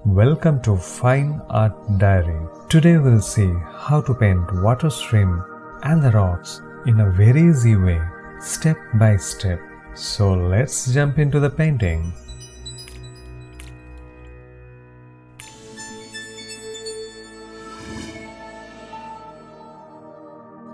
Welcome to Fine Art Diary. Today we'll see how to paint water stream and the rocks in a very easy way, step by step. So let's jump into the painting.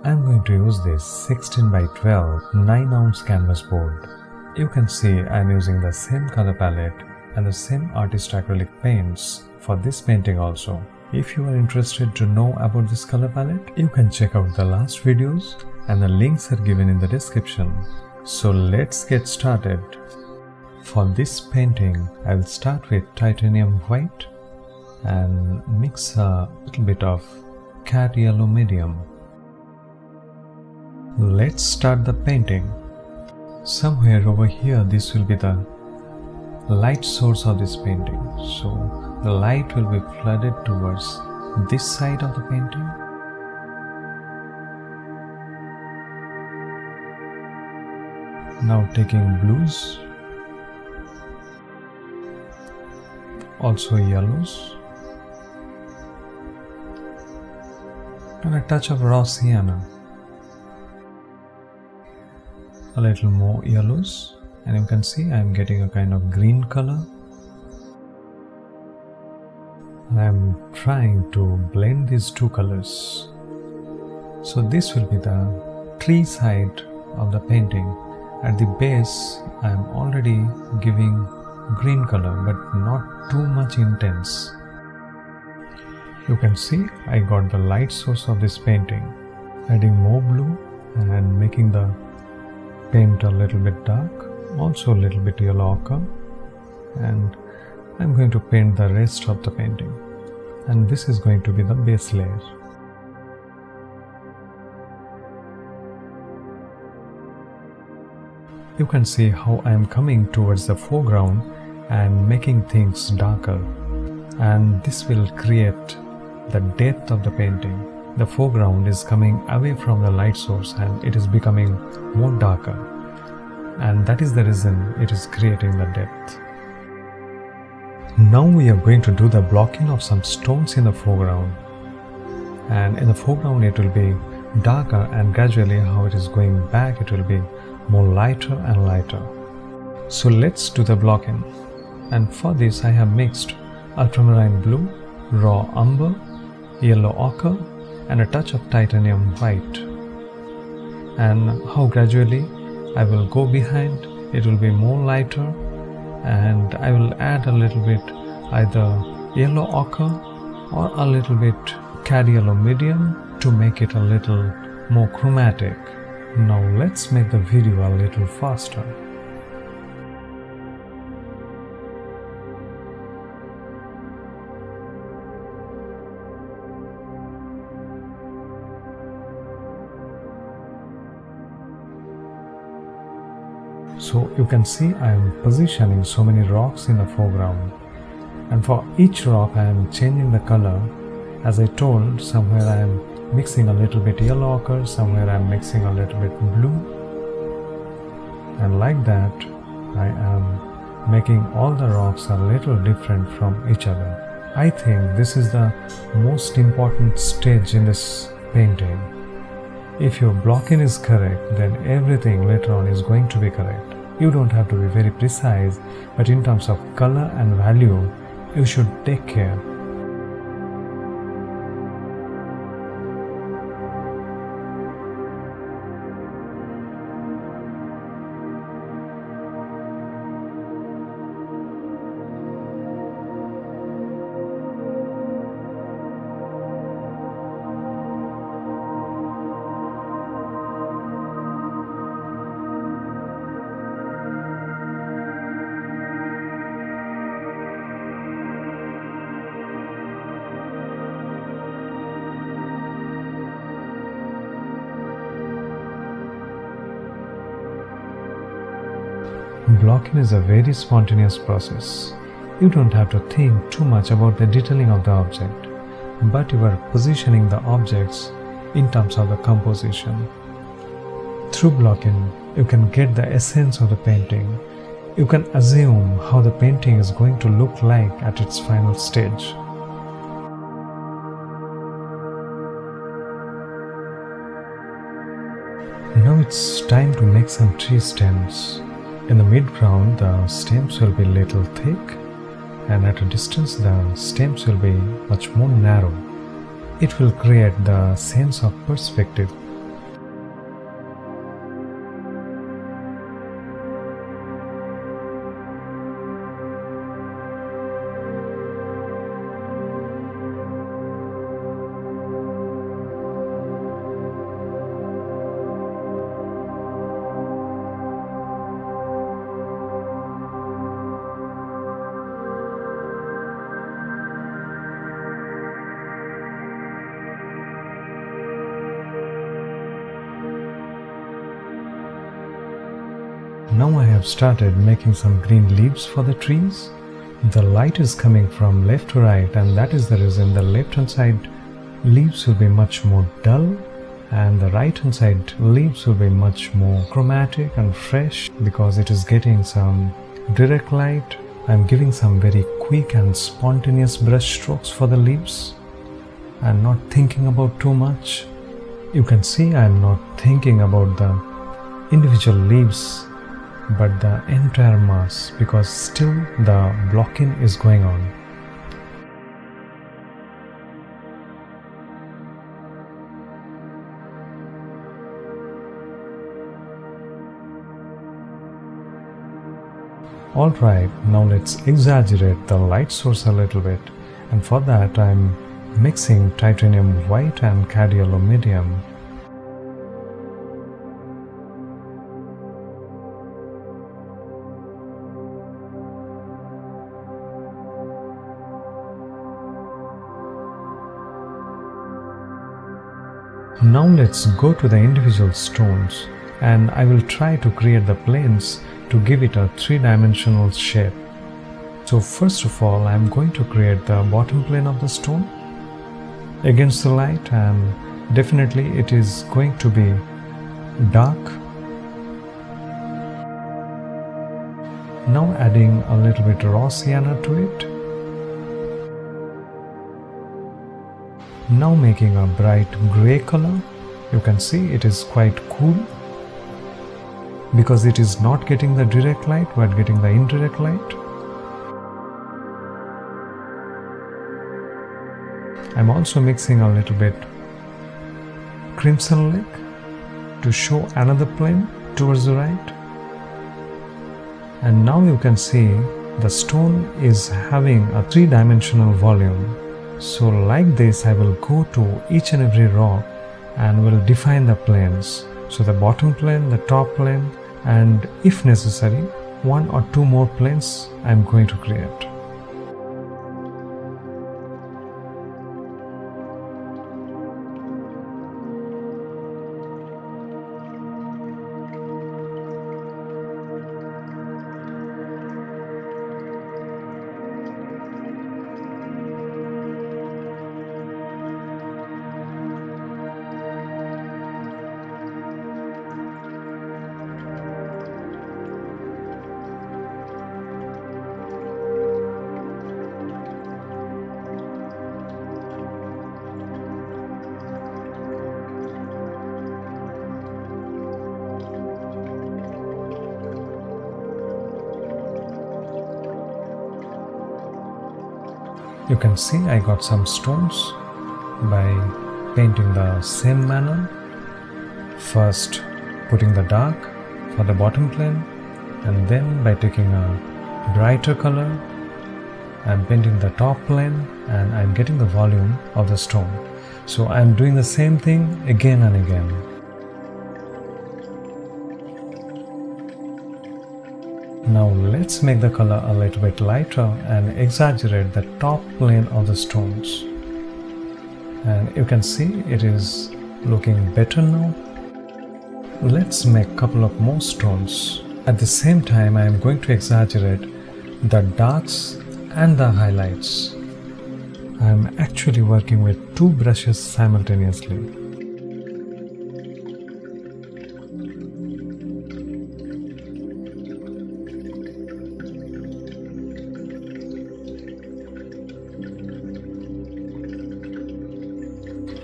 I'm going to use this 16 by 12 9-ounce canvas board. You can see I'm using the same color palette and the same artist acrylic paints for this painting also. If you are interested to know about this color palette, you can check out the last videos and the links are given in the description. So let's get started. For this painting, I will start with titanium white and mix a little bit of cat yellow medium. Let's start the painting. Somewhere over here, this will be the light source of this painting. So the light will be flooded towards this side of the painting. Now taking blues, also yellows, and a touch of raw sienna. A little more yellows, and you can see I am getting a kind of green color. I am trying to blend these two colors. So this will be the tree side of the painting. At the base I am already giving green color, but not too much intense. You can see I got the light source of this painting, adding more blue and making the paint a little bit dark, also a little bit yellow ochre, and I'm going to paint the rest of the painting, and this is going to be the base layer. You can see how I am coming towards the foreground and making things darker, and this will create the depth of the painting. The foreground is coming away from the light source and it is becoming more darker, and that is the reason it is creating the depth. Now we are going to do the blocking of some stones in the foreground, and in the foreground it will be darker, and gradually how it is going back it will be more lighter and lighter. So let's do the blocking, and for this I have mixed ultramarine blue, raw umber, yellow ochre and a touch of titanium white, and how gradually I will go behind, it will be more lighter, and I will add a little bit either yellow ochre or a little bit cad yellow medium to make it a little more chromatic. Now let's make the video a little faster. So you can see I am positioning so many rocks in the foreground, and for each rock I am changing the color. As I told, somewhere I am mixing a little bit yellow ochre, somewhere I am mixing a little bit blue, and like that I am making all the rocks a little different from each other. I think this is the most important stage in this painting. If your blocking is correct, then everything later on is going to be correct. You don't have to be very precise, but in terms of color and value, you should take care. Blocking is a very spontaneous process. You don't have to think too much about the detailing of the object, but you are positioning the objects in terms of the composition. Through blocking, you can get the essence of the painting. You can assume how the painting is going to look like at its final stage. Now it's time to make some tree stems. In the mid-ground, the stems will be little thick, and at a distance the stems will be much more narrow. It will create the sense of perspective. Now I have started making some green leaves for the trees. The light is coming from left to right, and that is the reason the left hand side leaves will be much more dull and the right hand side leaves will be much more chromatic and fresh because it is getting some direct light. I am giving some very quick and spontaneous brush strokes for the leaves and not thinking about too much. You can see I am not thinking about the individual leaves but the entire mass, because still the blocking is going on. Alright, now let's exaggerate the light source a little bit, and for that I'm mixing titanium white and cad yellow medium. Now let's go to the individual stones, and I will try to create the planes to give it a three-dimensional shape. So first of all, I am going to create the bottom plane of the stone against the light, and definitely it is going to be dark. Now adding a little bit raw sienna to it. Now making a bright grey color. You can see it is quite cool because it is not getting the direct light but getting the indirect light. I'm also mixing a little bit crimson lake to show another plane towards the right. And now you can see the stone is having a three-dimensional volume. So like this, I will go to each and every rock and will define the planes. So the bottom plane, the top plane, and if necessary, one or two more planes I am going to create. You can see I got some stones by painting the same manner. First putting the dark for the bottom plane, and then by taking a brighter color I'm painting the top plane and I'm getting the volume of the stone. So I'm doing the same thing again and again. Now let's make the color a little bit lighter and exaggerate the top plane of the stones. And you can see it is looking better now. Let's make a couple of more stones. At the same time, I am going to exaggerate the darks and the highlights. I am actually working with two brushes simultaneously.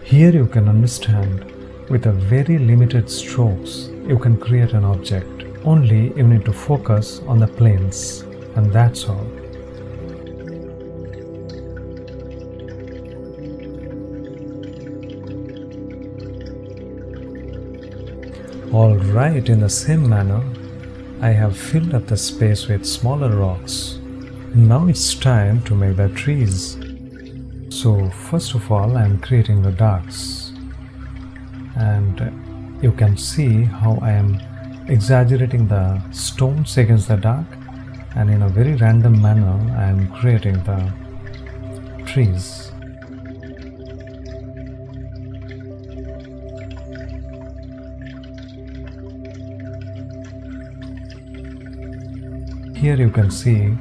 Here you can understand with a very limited strokes you can create an object. Only you need to focus on the planes, and that's all. Alright, in the same manner, I have filled up the space with smaller rocks. Now it's time to make the trees. So first of all, I am creating the darks. And you can see how I am exaggerating the stones against the dark, and in a very random manner I am creating the trees. Here you can see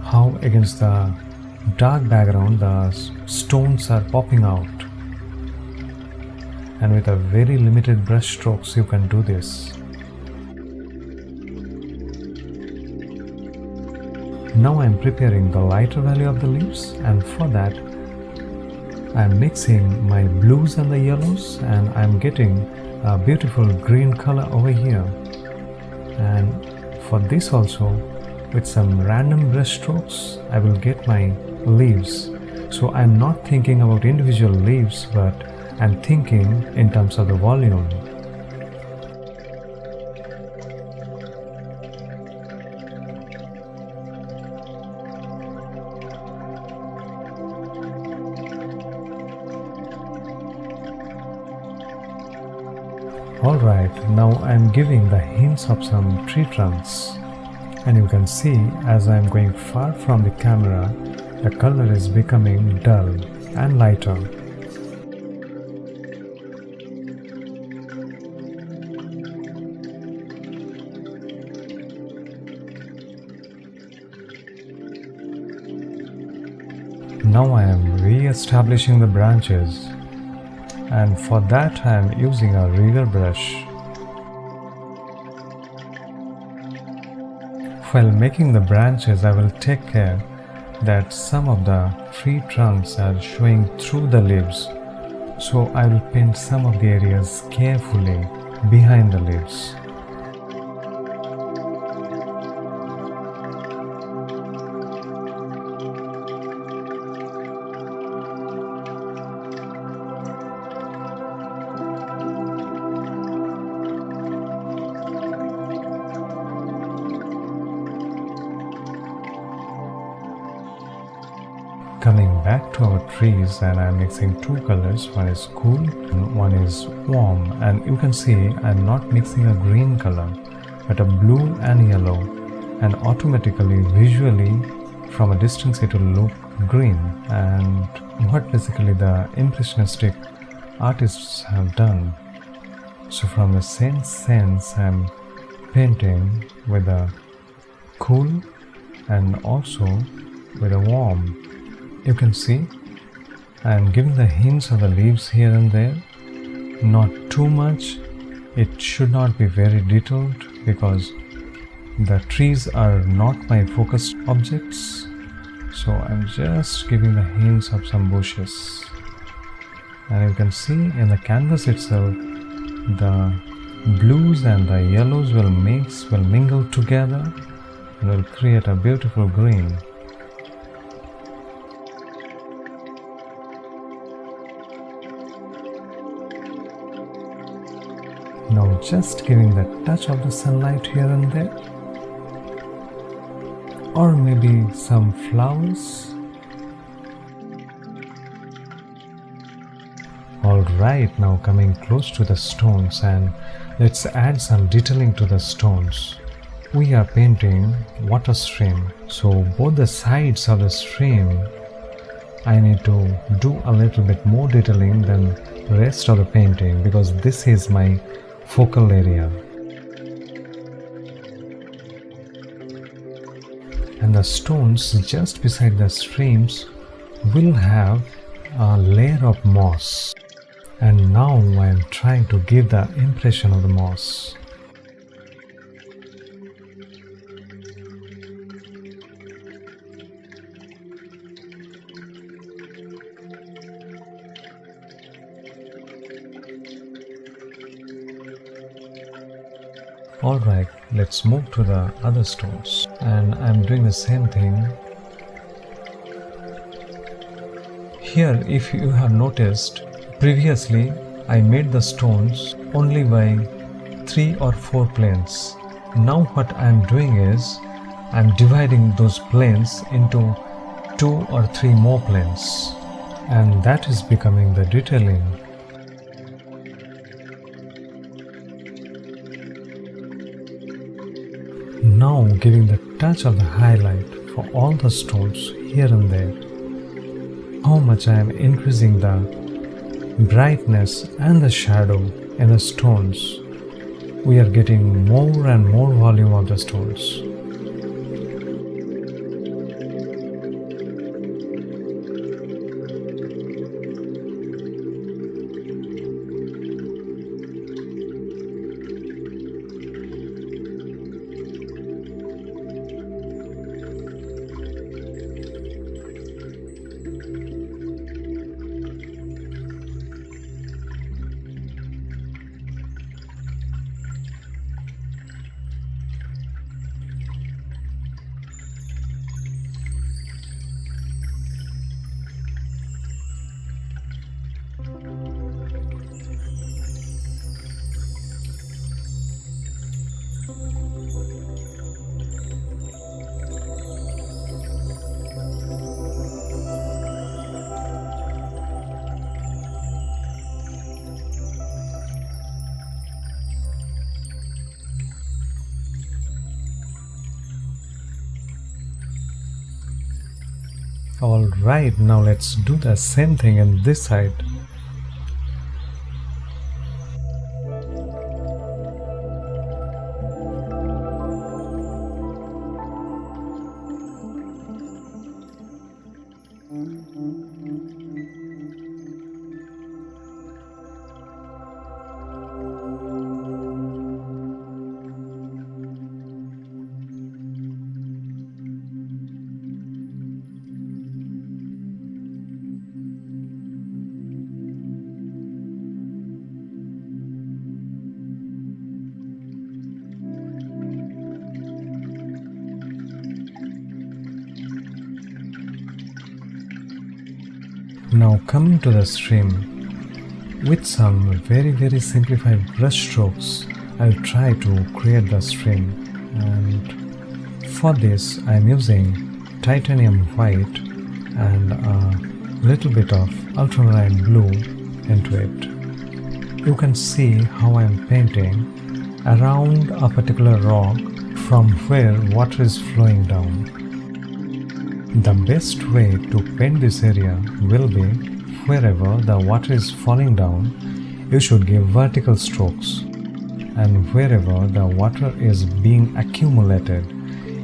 how against the dark background the stones are popping out, and with a very limited brush strokes you can do this. Now I am preparing the lighter value of the leaves, and for that I am mixing my blues and the yellows, and I am getting a beautiful green color over here. And for this also, with some random brush strokes, I will get my leaves. So I am not thinking about individual leaves, but I am thinking in terms of the volume. Alright, now I am giving the hints of some tree trunks, and you can see as I am going far from the camera, the color is becoming dull and lighter. Now I am re-establishing the branches, and for that I am using a rigger brush. While making the branches, I will take care that some of the tree trunks are showing through the leaves, so I will paint some of the areas carefully behind the leaves. Coming back to our trees, and I am mixing two colors, one is cool and one is warm, and you can see I am not mixing a green color but a blue and yellow, and automatically visually from a distance it will look green, and what basically the impressionistic artists have done. So from the same sense I am painting with a cool and also with a warm. You can see I am giving the hints of the leaves here and there, not too much. It should not be very detailed because the trees are not my focused objects. So I'm just giving the hints of some bushes, and you can see in the canvas itself the blues and the yellows will mingle together and will create a beautiful green. Now just giving the touch of the sunlight here and there, or maybe some flowers. Alright, now coming close to the stones, and let's add some detailing to the stones. We are painting water stream, so both the sides of the stream I need to do a little bit more detailing than the rest of the painting because this is my focal area. And the stones just beside the streams will have a layer of moss, and now I am trying to give the impression of the moss. Alright, let's move to the other stones, and I'm doing the same thing. Here, if you have noticed, previously I made the stones only by 3 or 4 planes. Now what I'm doing is I'm dividing those planes into 2 or 3 more planes, and that is becoming the detailing. Now giving the touch of the highlight for all the stones here and there. How much I am increasing the brightness and the shadow in the stones. We are getting more and more volume of the stones. Alright, now let's do the same thing on this side. Now coming to the stream, with some very simplified brush strokes, I'll try to create the stream, and for this I'm using titanium white and a little bit of ultramarine blue into it. You can see how I'm painting around a particular rock from where water is flowing down. The best way to paint this area will be wherever the water is falling down, you should give vertical strokes, and wherever the water is being accumulated,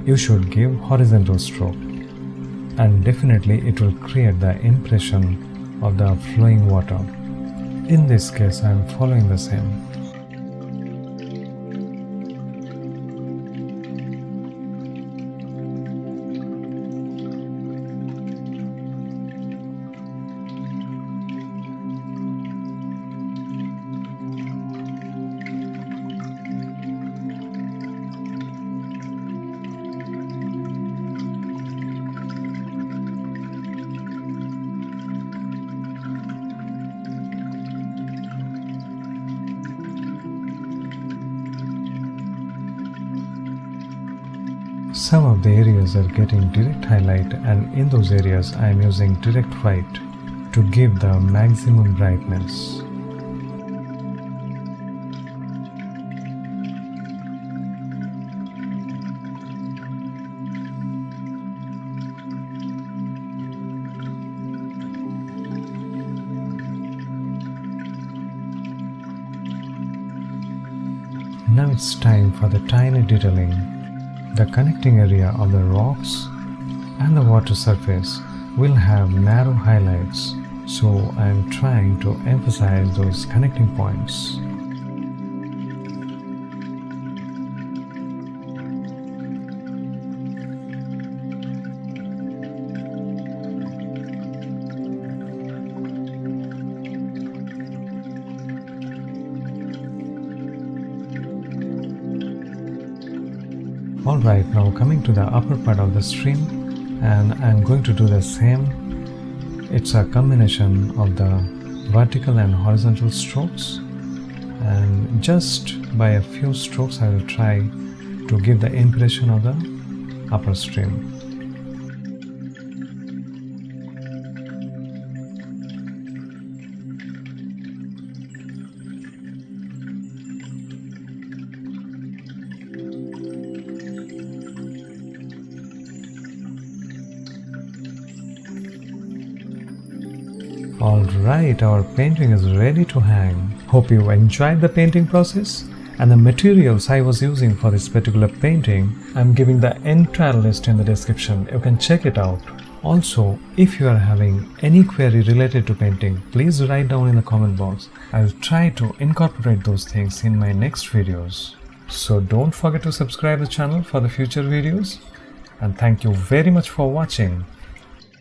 you should give horizontal stroke, and definitely it will create the impression of the flowing water. In this case, I am following the same. Some of the areas are getting direct highlight, and in those areas I am using direct white to give the maximum brightness. Now it's time for the tiny detailing. The connecting area of the rocks and the water surface will have narrow highlights, so I am trying to emphasize those connecting points. Alright, now coming to the upper part of the stream, and I'm going to do the same. It's a combination of the vertical and horizontal strokes, and just by a few strokes I will try to give the impression of the upper stream. Alright, our painting is ready to hang. Hope you enjoyed the painting process, and the materials I was using for this particular painting, I'm giving the entire list in the description. You can check it out. Also, if you are having any query related to painting, please write down in the comment box. I'll try to incorporate those things in my next videos. So don't forget to subscribe the channel for the future videos, and thank you very much for watching.